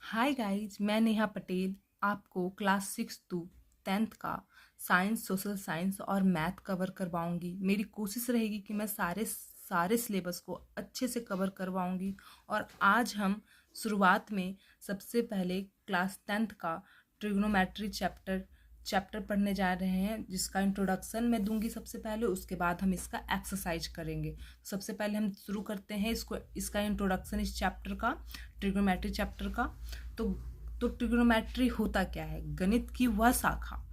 Hi guys, मैं नेहा पटेल आपको class 6 to 10th का साइंस, सोशल साइंस और मैथ कवर करवाऊंगी। मेरी कोशिश रहेगी कि मैं सारे सिलेबस को अच्छे से कवर करवाऊंगी। और आज हम शुरुआत में सबसे पहले क्लास 10th का ट्रिग्नोमेट्री चैप्टर पढ़ने जा रहे हैं, जिसका इंट्रोडक्शन मैं दूंगी सबसे पहले। उसके बाद हम इसका एक्सरसाइज करेंगे। सबसे पहले हम शुरू करते हैं इसका इंट्रोडक्शन इस चैप्टर का, ट्रिग्नोमेट्री चैप्टर का। तो ट्रिग्नोमेट्री होता क्या है? गणित की वह शाखा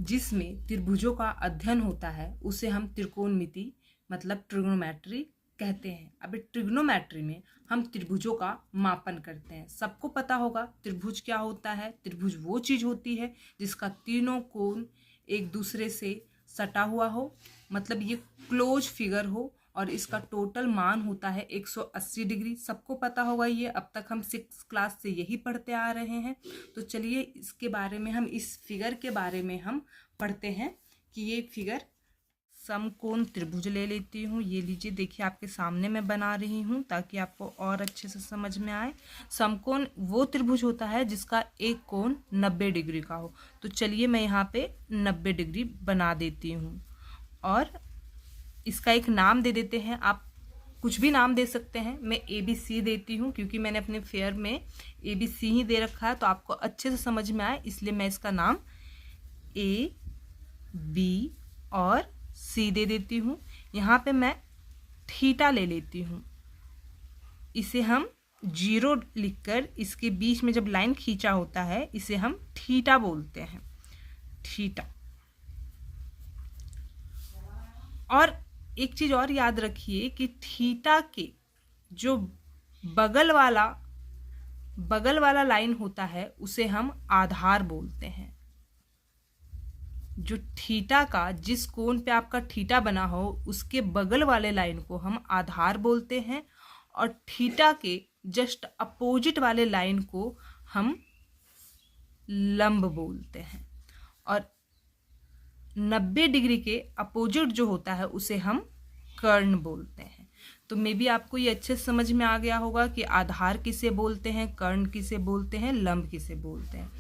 जिसमें त्रिभुजों का अध्ययन होता है उसे हम त्रिकोणमिति मतलब ट्रिग्नोमेट्री कहते हैं। अब ट्रिग्नोमेट्री में हम त्रिभुजों का मापन करते हैं। सबको पता होगा त्रिभुज क्या होता है। त्रिभुज वो चीज होती है जिसका तीनों कोण एक दूसरे से सटा हुआ हो, मतलब ये क्लोज फिगर हो, और इसका टोटल मान होता है 180 डिग्री। सबको पता होगा ये, अब तक हम 6 क्लास से यही पढ़ते आ रहे हैं। तो चलिए इसके बारे में, हम इस फिगर के बारे में हम पढ़ते हैं कि ये फिगर समकोण त्रिभुज ले लेती हूँ। ये लीजिए, देखिए आपके सामने मैं बना रही हूँ ताकि आपको और अच्छे से समझ में आए। समकोण वो त्रिभुज होता है जिसका एक कोण 90 डिग्री का हो। तो चलिए मैं यहाँ पे 90 डिग्री बना देती हूँ और इसका एक नाम दे देते हैं। आप कुछ भी नाम दे सकते हैं। मैं ABC देती हूँ क्योंकि मैंने अपने फेयर में ABC ही दे रखा है, तो आपको अच्छे से समझ में आए इसलिए मैं इसका नाम A, B और C दे देती हूँ। यहाँ पे मैं थीटा ले लेती हूँ। इसे हम 0 लिखकर इसके बीच में जब लाइन खींचा होता है इसे हम थीटा बोलते हैं, थीटा। और एक चीज और याद रखिए कि थीटा के जो बगल वाला लाइन होता है उसे हम आधार बोलते हैं। जो थीटा का, जिस कोण पे आपका थीटा बना हो उसके बगल वाले लाइन को हम आधार बोलते हैं, और थीटा के जस्ट अपोजिट वाले लाइन को हम लंब बोलते हैं। और 90 डिग्री के अपोजिट जो होता है उसे हम कर्ण बोलते हैं। तो मे बी आपको ये अच्छे से समझ में आ गया होगा कि आधार किसे बोलते हैं, कर्ण किसे बोलते हैं, लंब किसे बोलते हैं।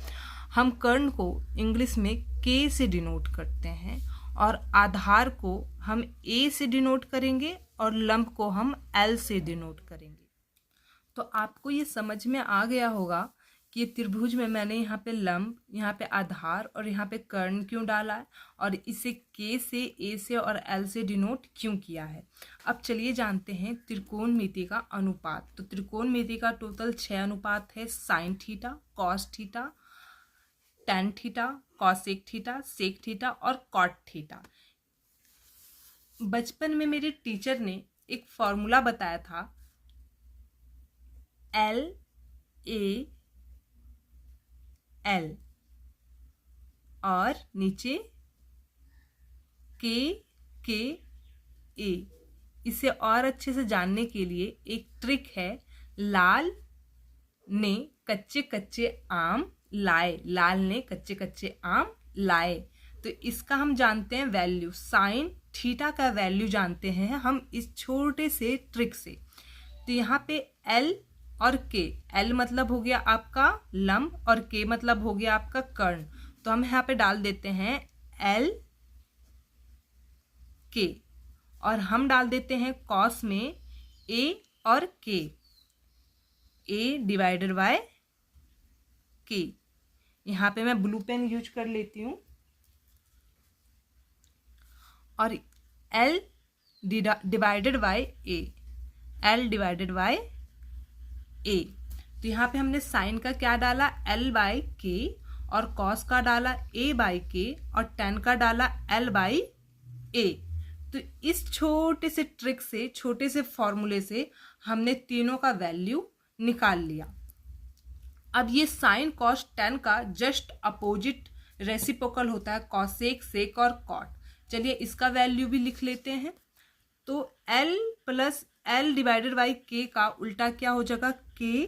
हम कर्ण को इंग्लिश में K से डिनोट करते हैं, और आधार को हम A से डिनोट करेंगे और लंब को हम L से डिनोट करेंगे। तो आपको ये समझ में आ गया होगा कि त्रिभुज में मैंने यहाँ पे लंब, यहाँ पे आधार और यहाँ पे कर्ण क्यों डाला है, और इसे K से, A से और L से डिनोट क्यों किया है। अब चलिए जानते हैं त्रिकोणमिति का अनुपात। तो त्रिकोणमिति का टोटल 6 अनुपात है। Sine theta, cos theta, tan theta, cosec theta, sec theta और कॉट थीटा। बचपन में मेरे टीचर ने एक फॉर्मूला बताया था, LAL और नीचे KA। इसे और अच्छे से जानने के लिए एक ट्रिक है, लाल ने कच्चे कच्चे आम लाए, लाल ने कच्चे कच्चे आम लाए। तो इसका हम जानते हैं वैल्यू, साइन थीटा का वैल्यू जानते हैं हम इस छोटे से ट्रिक से। तो यहाँ पे L और K, L मतलब हो गया आपका लंब और K मतलब हो गया आपका कर्ण। तो हम यहाँ पे डाल देते हैं L K, और हम डाल देते हैं कॉस में A और K, A divided by K। यहाँ पे मैं ब्लू पेन यूज कर लेती हूँ, और L divided by A, L divided by A। तो यहाँ पे हमने साइन का क्या डाला, L बाई K, और कॉस का डाला A बाई K, और टेन का डाला L बाई A। तो इस छोटे से ट्रिक से, छोटे से फॉर्मूले से हमने तीनों का वैल्यू निकाल लिया। अब ये साइन, कॉस, टेन का जस्ट अपोजिट रेसिप्रोकल होता है कॉसेक, सेक और कॉट। चलिए इसका वैल्यू भी लिख लेते हैं। तो L plus L divided by K का उल्टा क्या हो जाएगा, K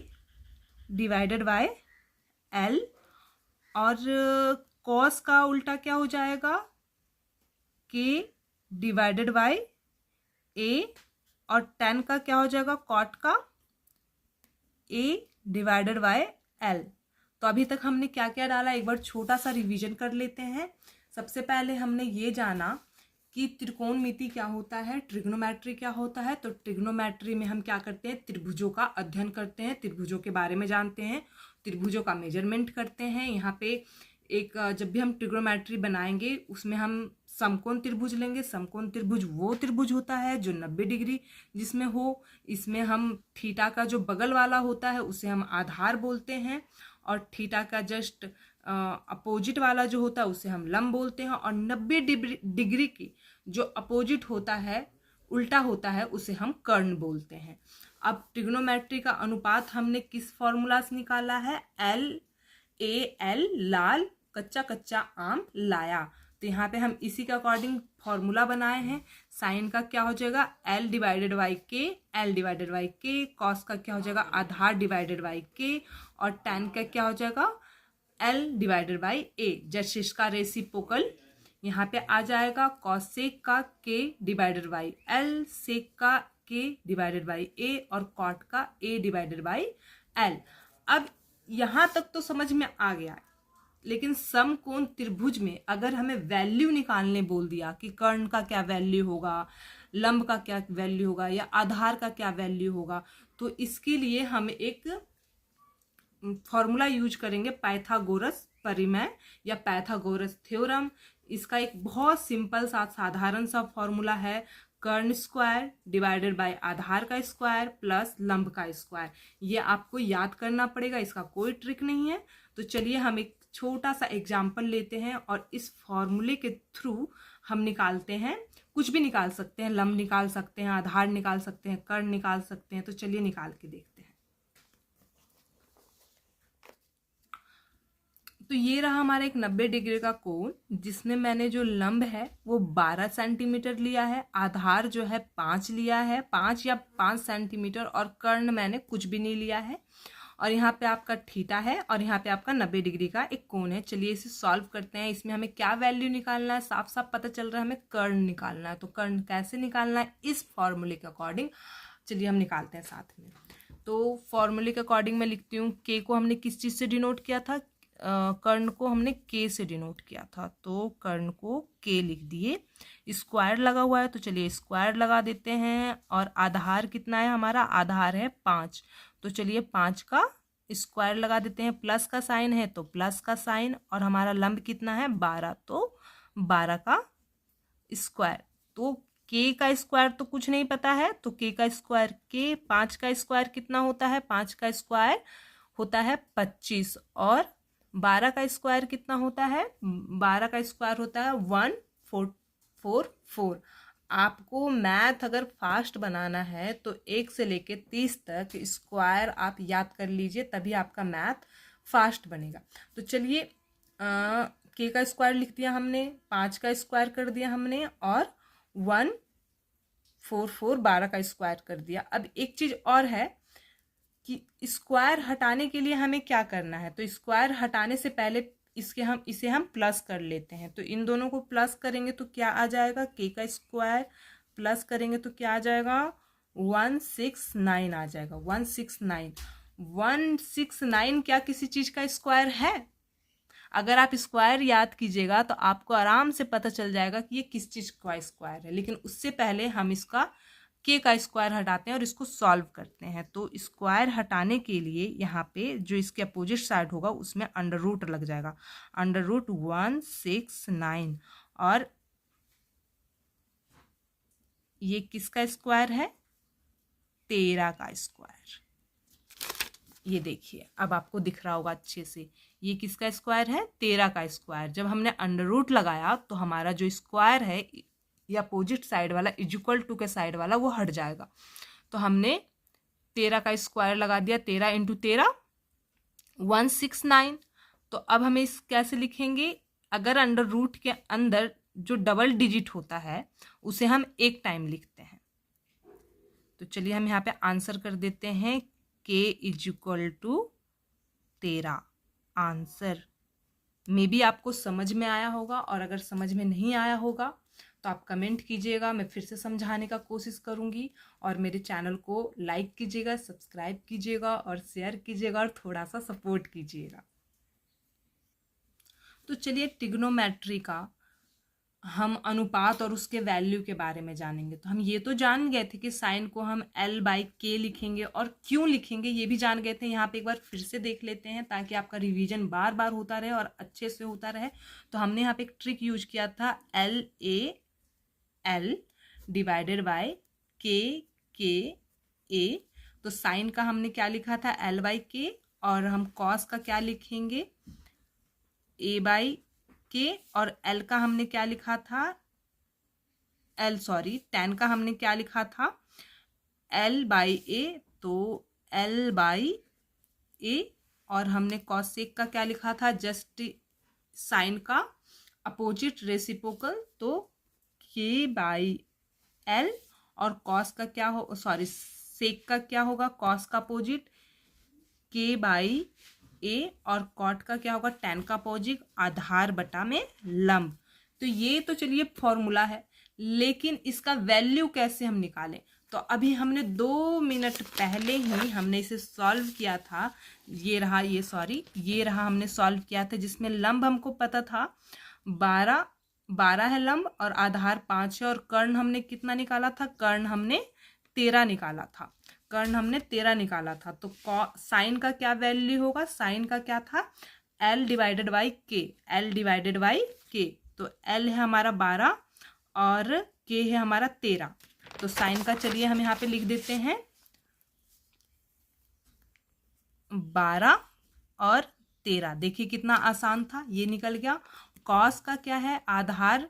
डिवाइडेड बाय L, और कॉस का उल्टा क्या हो जाएगा, K डिवाइडेड बाय A, और टेन का क्या हो जाएगा, कॉट का A डिवाइडेड बाय L। तो अभी तक हमने क्या क्या डाला, एक बार छोटा सा रिवीजन कर लेते हैं। सबसे पहले हमने ये जाना कि त्रिकोणमिति क्या होता है, ट्रिग्नोमेट्री क्या होता है। तो ट्रिग्नोमेट्री में हम क्या करते हैं, त्रिभुजों का अध्ययन करते हैं, त्रिभुजों के बारे में जानते हैं, त्रिभुजों का मेजरमेंट करते हैं। यहाँ पे एक जब भी हम ट्रिग्नोमेट्री बनाएंगे उसमें हम समकोण त्रिभुज लेंगे। समकोण त्रिभुज वो त्रिभुज होता है जो 90 डिग्री जिसमें हो। इसमें हम थीटा का जो बगल वाला होता है उसे हम आधार बोलते हैं, और थीटा का जस्ट अपोजिट वाला जो होता है उसे हम लंब बोलते हैं, और 90 डिग्री की जो अपोजिट होता है, उल्टा होता है, उसे हम कर्ण बोलते हैं। अब ट्रिग्नोमेट्री का अनुपात हमने किस फॉर्मूला से निकाला है, LAL, लाल कच्चा कच्चा आम लाया। तो यहाँ पे हम इसी के अकॉर्डिंग फॉर्मूला बनाए हैं। साइन का क्या हो जाएगा, L divided by K, L divided by K। Cos का क्या हो जाएगा, आधार डिवाइडेड बाई K, और टैन का क्या हो जाएगा, L divided by A। Just इसका रेसिप्रोकल यहाँ पे आ जाएगा, कॉसेक का K डिवाइडेड बाई L, सेक का K डिवाइडेड बाई A, और कॉट का A डिवाइडेड बाई L। अब यहाँ तक तो समझ में आ गया, लेकिन समकोण त्रिभुज में अगर हमें वैल्यू निकालने बोल दिया कि कर्ण का क्या वैल्यू होगा, लंब का क्या वैल्यू होगा, या आधार का क्या वैल्यू होगा, तो इसके लिए हम एक फॉर्मूला यूज करेंगे, पाइथागोरस परिमेय या पाइथागोरस थ्योरम। इसका एक बहुत सिंपल सा साधारण सा फॉर्मूला है, कर्ण स्क्वायर डिवाइडेड बाय आधार का स्क्वायर प्लस लंब का स्क्वायर। ये आपको याद करना पड़ेगा, इसका कोई ट्रिक नहीं है। तो चलिए हम एक छोटा सा एग्जाम्पल लेते हैं और इस फॉर्मूले के थ्रू हम निकालते हैं, कुछ भी निकाल सकते हैं, लंब निकाल सकते हैं, आधार निकाल सकते हैं, कर्ण निकाल सकते हैं। तो चलिए निकाल के देखते हैं। तो ये रहा हमारा एक 90 डिग्री का कोण, जिसमें मैंने जो लंब है वो 12 सेंटीमीटर लिया है, आधार जो है 5 लिया है, 5 या 5 सेंटीमीटर, और कर्ण मैंने कुछ भी नहीं लिया है। और यहाँ पे आपका थीटा है और यहाँ पे आपका 90 डिग्री का एक कोण है। चलिए इसे सॉल्व करते हैं। इसमें हमें क्या वैल्यू निकालना है, साफ साफ पता चल रहा है हमें कर्ण निकालना है। तो कर्ण कैसे निकालना है, इस फॉर्मूले के अकॉर्डिंग चलिए हम निकालते हैं साथ में। तो फॉर्मूले के अकॉर्डिंग मैं लिखती हूँ, के को हमने किस चीज़ से डिनोट किया था, कर्ण को हमने के से डिनोट किया था। तो कर्ण को के लिख दिए, स्क्वायर लगा हुआ है तो चलिए स्क्वायर लगा देते हैं। और आधार कितना है हमारा, आधार है 5, तो चलिए 5 का स्क्वायर लगा देते हैं। प्लस का साइन है तो प्लस का साइन, और हमारा लंब कितना है 12, तो 12 का स्क्वायर। तो के का स्क्वायर तो कुछ नहीं पता है, तो के का स्क्वायर के, 5 का स्क्वायर कितना होता है, 5 का स्क्वायर होता है 25, और 12 का स्क्वायर कितना होता है, 12 का स्क्वायर होता है 1444। आपको मैथ अगर फास्ट बनाना है तो 1 से लेके 30 तक स्क्वायर आप याद कर लीजिए, तभी आपका मैथ फास्ट बनेगा। तो चलिए के का स्क्वायर लिख दिया हमने, 5 का स्क्वायर कर दिया हमने, और 144 12 का स्क्वायर कर दिया। अब एक चीज़ और है कि स्क्वायर हटाने के लिए हमें क्या करना है। तो स्क्वायर हटाने से पहले इसे हम प्लस कर लेते हैं। तो इन दोनों को प्लस करेंगे तो क्या आ जाएगा, के का स्क्वायर प्लस करेंगे तो क्या आ जाएगा, 169 आ जाएगा। 169 क्या किसी चीज़ का स्क्वायर है? अगर आप स्क्वायर याद कीजिएगा तो आपको आराम से पता चल जाएगा कि ये किस चीज़ का स्क्वायर है। लेकिन उससे पहले हम इसका के का स्क्वायर हटाते हैं और इसको सॉल्व करते हैं। तो स्क्वायर हटाने के लिए यहाँ पे जो इसके अपोजिट साइड होगा उसमें अंडर रूट लग जाएगा, अंडर रूट 169, और ये किसका स्क्वायर है, 13 का स्क्वायर। ये देखिए अब आपको दिख रहा होगा अच्छे से, ये किसका स्क्वायर है, 13 का स्क्वायर। जब हमने अंडर रूट लगाया तो हमारा जो स्क्वायर है या अपोजिट साइड वाला इक्वल टू के साइड वाला वो हट जाएगा। तो हमने 13 का स्क्वायर लगा दिया, 13 इंटू 13 169। तो अब हमें इस कैसे लिखेंगे, अगर अंडर रूट के अंदर जो डबल डिजिट होता है उसे हम एक टाइम लिखते हैं। तो चलिए हम यहाँ पे आंसर कर देते हैं, के इक्वल टू 13। आंसर में भी आपको समझ में आया होगा, और अगर समझ में नहीं आया होगा तो आप कमेंट कीजिएगा, मैं फिर से समझाने का कोशिश करूँगी। और मेरे चैनल को लाइक कीजिएगा, सब्सक्राइब कीजिएगा और शेयर कीजिएगा और थोड़ा सा सपोर्ट कीजिएगा। तो चलिए ट्रिग्नोमेट्री का हम अनुपात और उसके वैल्यू के बारे में जानेंगे। तो हम ये तो जान गए थे कि साइन को हम L/K लिखेंगे और क्यों लिखेंगे ये भी जान गए थे। यहाँ पे एक बार फिर से देख लेते हैं ताकि आपका रिवीजन बार बार होता रहे और अच्छे से होता रहे। तो हमने यहाँ पे एक ट्रिक यूज किया था, LA/L डिवाइडेड बाय KKA। तो साइन का हमने क्या लिखा था, L/K, और हम कॉस का क्या लिखेंगे, A/K, और L का हमने क्या लिखा था, tan का हमने क्या लिखा था, L/A। तो L/A, और हमने कॉसेक का क्या लिखा था, जस्ट साइन का अपोजिट रेसिप्रोकल, तो K/L। और कॉस का क्या हो, सेक का क्या होगा, कॉस का अपोजिट K/A, और कॉट का क्या होगा, tan का अपोजिट आधार बटा में लंब। तो ये तो चलिए फॉर्मूला है, लेकिन इसका वैल्यू कैसे हम निकालें। तो अभी हमने 2 मिनट पहले ही हमने इसे सॉल्व किया था। ये रहा, ये रहा हमने सॉल्व किया था, जिसमें लंब हमको पता था 12 है लंब, और आधार 5 है, और कर्ण हमने कितना निकाला था, कर्ण हमने 13 निकाला था। तो साइन का क्या वैल्यू होगा, साइन का क्या था, L/K। तो L है हमारा 12 और K है हमारा 13। तो साइन का चलिए हम यहाँ पे लिख देते हैं 12 और 13। देखिए कितना आसान था, ये निकल गया। कॉस का क्या है, आधार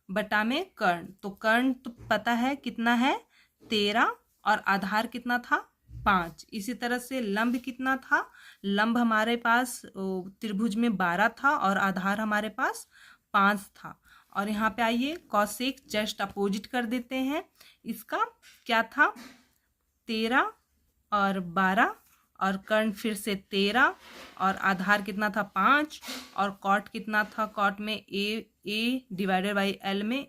बटा में कर्ण। तो कर्ण तो पता है कितना है, 13, और आधार कितना था, 5। इसी तरह से लंब कितना था, लंब हमारे पास त्रिभुज में 12 था और आधार हमारे पास 5 था। और यहाँ पे आइए कॉसेक जस्ट अपोजिट कर देते हैं। इसका क्या था, 13 और 12, और कर्ण फिर से 13, और आधार कितना था, 5, और कॉट कितना था, कॉट में A/L में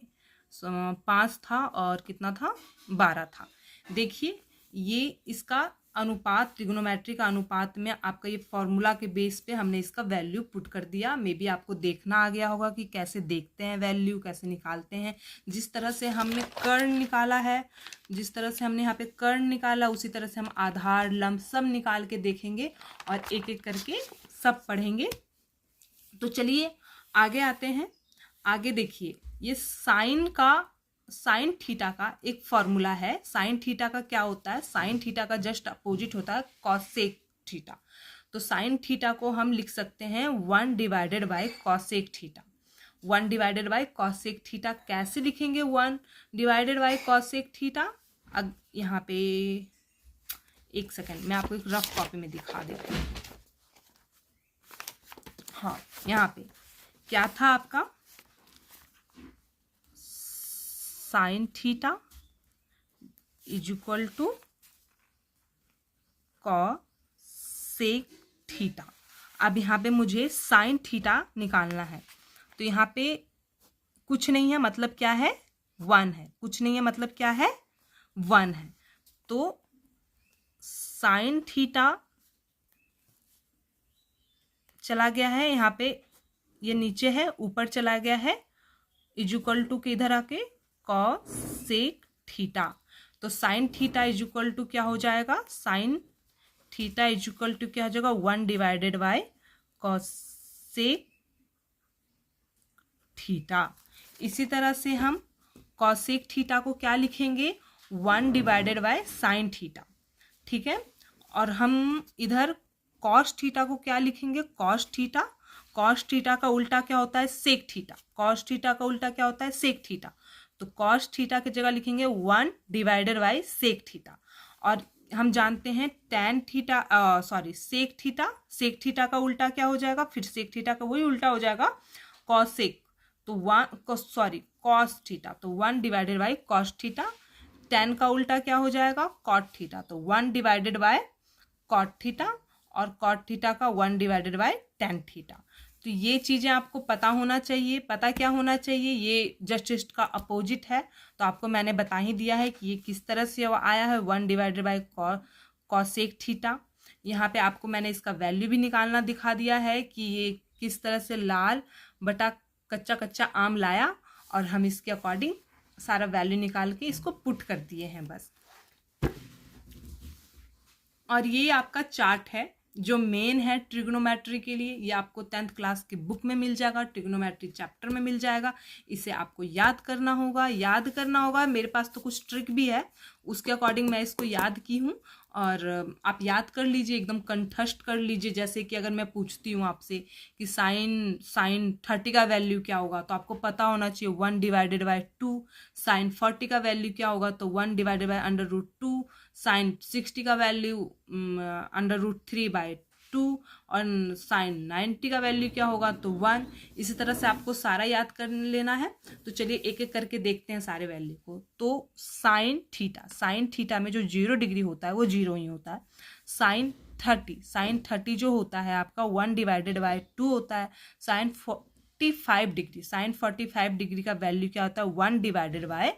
5 था, और कितना था, 12 था। देखिए ये इसका अनुपात, ट्रिग्नोमेट्री का अनुपात में आपका ये फॉर्मूला के बेस पे हमने इसका वैल्यू पुट कर दिया। मे बी आपको देखना आ गया होगा कि कैसे देखते हैं वैल्यू, कैसे निकालते हैं। जिस तरह से हमने कर्ण निकाला है, जिस तरह से हमने यहाँ पे कर्ण निकाला, उसी तरह से हम आधार, लंब सब निकाल के देखेंगे और एक एक करके सब पढ़ेंगे। तो चलिए आगे आते हैं। आगे देखिए, ये साइन थीटा का एक फॉर्मूला है। साइन थीटा का क्या होता है, साइन थीटा का जस्ट अपोजिट होता है कॉसेक थीटा। तो साइन थीटा को हम लिख सकते हैं 1/कॉसेक थीटा। 1/कॉसेक थीटा कैसे लिखेंगे, 1/कॉसेक थीटा। अब यहाँ पे एक सेकेंड, मैं आपको एक रफ कॉपी में दिखा देती हूँ। हाँ, यहाँ पे क्या था आपका, sine theta is equal to cosec theta. अब यहाँ पे मुझे साइन थीटा निकालना है। तो यहाँ पे कुछ नहीं है, मतलब क्या है, 1 है। कुछ नहीं है मतलब क्या है, 1 है। तो साइन थीटा चला गया है यहाँ पे, ये नीचे है, ऊपर चला गया है, इज इक्वल टू के इधर आके कॉसेक थीटा। तो sine theta is equal to क्या हो जाएगा, sine theta is equal to क्या हो जाएगा, 1/कॉसेक थीटा। इसी तरह से हम कॉसेक थीटा को क्या लिखेंगे, 1/साइन थीटा। ठीक है। और हम इधर कॉस थीटा को क्या लिखेंगे, कॉस थीटा। कॉस थीटा का उल्टा क्या होता है, सेक थीटा। कॉस थीटा का उल्टा क्या होता है, सेक थीटा। तो कॉस थीटा की जगह लिखेंगे 1/सेक थीटा। और हम जानते हैं tan theta, sec theta. Sec theta का उल्टा क्या हो जाएगा, फिर सेक थीटा का वही उल्टा हो जाएगा, कॉसेक। तो कॉस थीटा, तो 1/कॉस थीटा। टैन का उल्टा क्या हो जाएगा, कॉट थीटा। तो 1/कॉट थीटा, और कॉट थीटा का 1/टैन थीटा। तो ये चीज़ें आपको पता होना चाहिए। पता क्या होना चाहिए, ये जस्ट इसका अपोजिट है, तो आपको मैंने बता ही दिया है कि ये किस तरह से आया है, 1 डिवाइडेड बाई कॉसेक थीटा। यहाँ पे आपको मैंने इसका वैल्यू भी निकालना दिखा दिया है कि ये किस तरह से लाल बटा कच्चा कच्चा आम लाया और हम इसके अकॉर्डिंग सारा वैल्यू निकाल के इसको पुट कर दिए हैं बस। और ये आपका चार्ट है जो मेन है ट्रिग्नोमेट्री के लिए। ये आपको 10th क्लास की बुक में मिल जाएगा, ट्रिग्नोमेट्री चैप्टर में मिल जाएगा। इसे आपको याद करना होगा। मेरे पास तो कुछ ट्रिक भी है, उसके अकॉर्डिंग मैं इसको याद की हूँ। और आप याद कर लीजिए, एकदम कंठस्थ कर लीजिए। जैसे कि अगर मैं पूछती हूँ आपसे कि साइन 30 का वैल्यू क्या होगा, तो आपको पता होना चाहिए 1 डिवाइडेड बाई 2। साइन 40 का वैल्यू क्या होगा, तो 1 डिवाइडेड बाई √2। साइन 60 का वैल्यू √3/2। और साइन 90 का वैल्यू क्या होगा, तो 1। इसी तरह से आपको सारा याद कर लेना है। तो चलिए एक एक करके देखते हैं सारे वैल्यू को। तो साइन थीटा में जो 0 डिग्री होता है वो 0 ही होता है। साइन 30 जो होता है आपका 1 डिवाइडेड बाई 2 होता है। साइन 45 डिग्री का वैल्यू क्या होता है, 1 डिवाइडेड बाय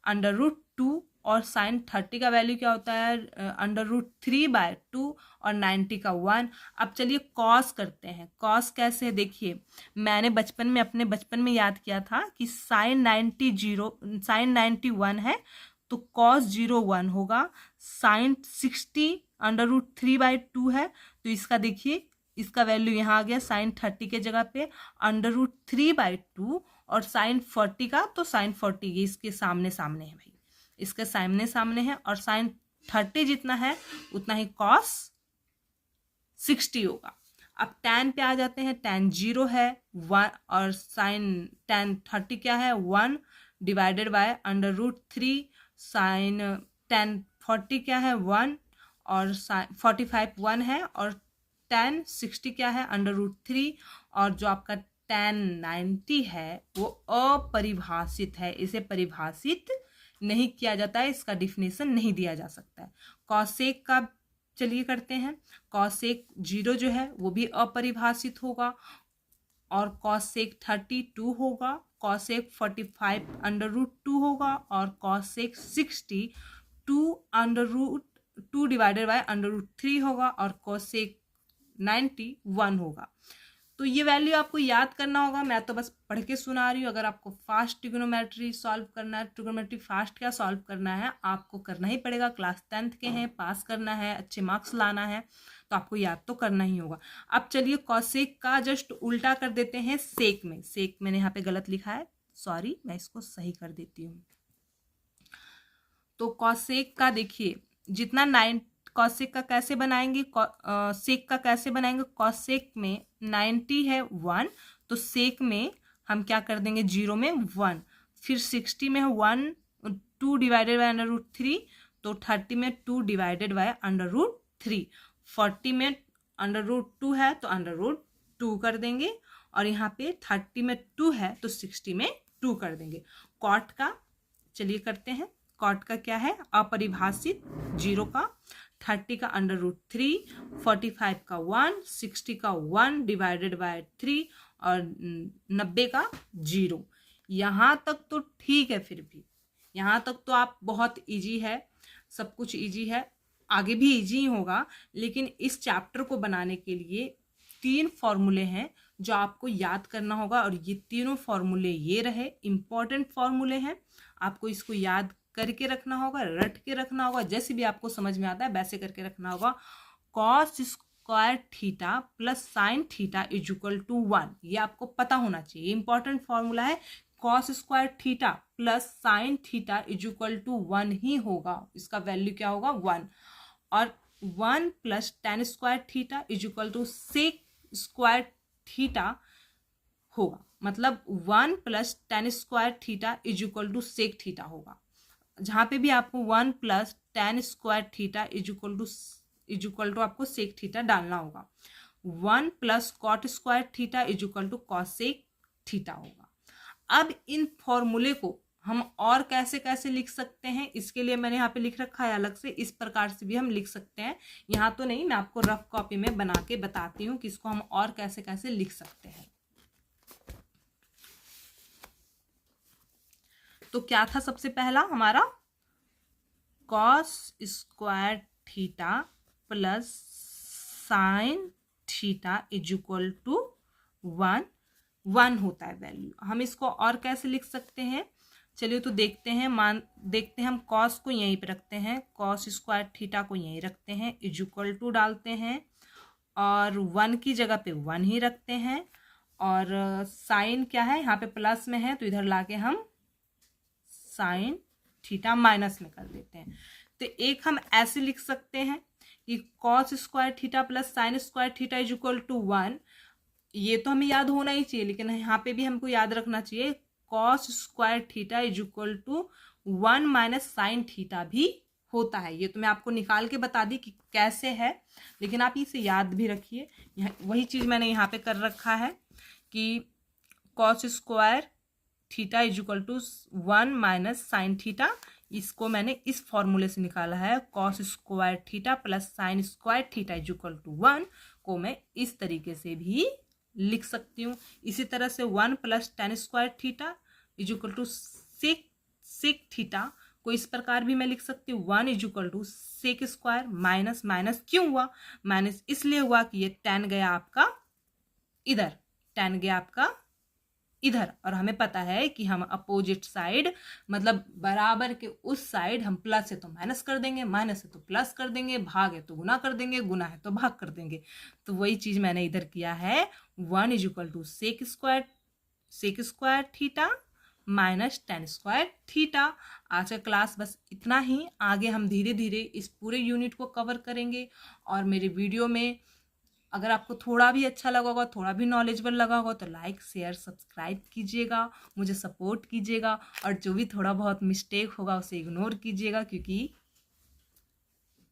√2। और साइन 30 का वैल्यू क्या होता है, √3/2। और 90 का 1। अब चलिए कॉस करते हैं। कॉस कैसे है, देखिए मैंने अपने बचपन में याद किया था कि साइन 90 1 है, तो कॉस 0 1 होगा। साइन 60 √3/2 है, तो इसका देखिए इसका वैल्यू यहाँ आ गया साइन 30 के जगह पे √3/2। और साइन 40 का, तो साइन 40 ये इसके सामने सामने है भाई, इसके सामने है। और साइन 30 जितना है उतना ही कॉस 60 होगा। अब टैन पे आ जाते हैं। टैन 0 है 1, और साइन टैन 30 क्या है, 1 डिवाइडेड बाय √3। साइन टैन 40 क्या है, 1, और साइन 45 1 है। और टैन 60 क्या है, √3। और जो आपका टैन 90 है वो अपरिभाषित है, इसे परिभाषित नहीं किया जाता है, इसका डिफिनेशन नहीं दिया जा सकता है। कॉसेक का चलिए करते हैं। कॉसेक 0 जो है वो भी अपरिभाषित होगा। और कॉसेक 32 होगा। कॉसेक 45 √2 होगा। और कॉसेक 60 2 डिवाइडेड बाय √3 होगा। और कॉसेक 90 1 होगा। तो ये वैल्यू आपको याद करना होगा। मैं तो बस पढ़ के सुना रही हूँ। अगर आपको फास्ट ट्रिग्नोमेट्री सॉल्व करना है, ट्रिग्नोमेट्री फास्ट क्या सॉल्व करना है, आपको करना ही पड़ेगा। क्लास 10th के हैं, पास करना है, अच्छे मार्क्स लाना है, तो आपको याद तो करना ही होगा। अब चलिए कॉसेक का जस्ट उल्टा कर देते हैं सेक में। सेक मैंने यहाँ पे गलत लिखा है, सॉरी, मैं इसको सही कर देती हूँ। तो कॉसेक का देखिए जितना 9 कॉसेक का कैसे बनाएंगे, सेक का कैसे बनाएंगे। कॉसेक में 90 है 1, तो सेक में हम क्या कर देंगे, 0 में 1। फिर 60 में है 1, 2 डिवाइडेड बाय √3, तो 30 में 2 डिवाइडेड बाय √3। 40 में √2 है तो √2 कर देंगे। और यहाँ पे 30 में 2 है तो 60 में 2 कर देंगे। कॉट का चलिए करते हैं। कॉट का क्या है, अपरिभाषित 0 का, 30 का √3, 45 का 1, 60 का 1 डिवाइडेड बाय 3 और 90 का 0। यहाँ तक तो ठीक है। फिर भी यहाँ तक तो आप बहुत इजी है, सब कुछ इजी है, आगे भी इजी ही होगा। लेकिन इस चैप्टर को बनाने के लिए 3 फॉर्मूले हैं जो आपको याद करना होगा। और ये तीनों फॉर्मूले ये रहे, इंपॉर्टेंट फॉर्मूले हैं। आपको इसको याद करके रखना होगा, रट के रखना होगा, जैसे भी आपको समझ में आता है वैसे करके रखना होगा। Cos square theta plus sine theta is equal to 1, ये आपको पता होना चाहिए। इंपॉर्टेंट फॉर्मूला है, cos square theta plus sine theta is equal to 1 ही होगा। इसका वैल्यू क्या होगा, 1। और 1 plus tan square theta is equal to sec square theta होगा। मतलब 1 plus tan square theta is equal to sec theta होगा। जहाँ पे भी आपको 1 plus tan square theta is equal to आपको सेक थीटा डालना होगा। 1 plus cot square theta is equal to cosec theta होगा। अब इन फॉर्मूले को हम और कैसे कैसे लिख सकते हैं, इसके लिए मैंने यहाँ पे लिख रखा है अलग से, इस प्रकार से भी हम लिख सकते हैं। यहाँ तो नहीं, मैं आपको रफ कॉपी में बना के बताती हूँ कि इसको हम और कैसे कैसे लिख सकते हैं। तो क्या था सबसे पहला हमारा, cos square theta plus sine theta is equal to 1 होता है वैल्यू। हम इसको और कैसे लिख सकते हैं, चलिए तो देखते हैं। देखते हैं, हम कॉस को यहीं पे रखते हैं, कॉस स्क्वायर थीटा को यहीं रखते हैं, इज इक्वल टू डालते हैं और 1 की जगह पे 1 ही रखते हैं। और साइन क्या है, यहाँ पे प्लस में है तो इधर लाके हम साइन थीटा माइनस में कर देते हैं। तो एक हम ऐसे लिख सकते हैं कि cos square theta plus sine square theta is equal to 1। ये तो हमें याद होना ही चाहिए, लेकिन यहाँ पे भी हमको याद रखना चाहिए cos square theta is equal to 1 minus sine theta भी होता है। ये तो मैं आपको निकाल के बता दी कि कैसे है, लेकिन आप इसे याद भी रखिए। वही चीज़ मैंने यहाँ पे कर रखा है कि cos square theta is equal to 1 minus sine theta, इसको मैंने इस फॉर्मूले से निकाला है। Cos square theta plus sine square theta is equal to 1 को मैं इस तरीके से भी लिख सकती हूँ। इसी तरह से 1 plus tan square theta is equal to sec theta को इस प्रकार भी मैं लिख सकती हूँ। 1 is equal to sec square, minus minus क्यों हुआ, माइनस इसलिए हुआ कि ये टेन गया आपका इधर, टेन गया आपका इधर, और हमें पता है कि हम अपोजिट साइड मतलब बराबर के उस साइड हम प्लस है तो माइनस कर देंगे, माइनस है तो प्लस कर देंगे, भाग है तो गुना कर देंगे, गुना है तो भाग कर देंगे। तो वही चीज मैंने इधर किया है। 1 is equal to sec square theta minus tan square theta. आज का क्लास बस इतना ही, आगे हम धीरे धीरे इस पूरे यूनिट को कवर करेंगे। और मेरे वीडियो में अगर आपको थोड़ा भी अच्छा लगा होगा, थोड़ा भी नॉलेजेबल लगा होगा तो लाइक शेयर सब्सक्राइब कीजिएगा, मुझे सपोर्ट कीजिएगा। और जो भी थोड़ा बहुत मिस्टेक होगा उसे इग्नोर कीजिएगा, क्योंकि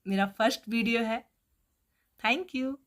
मेरा फर्स्ट वीडियो है। Thank you.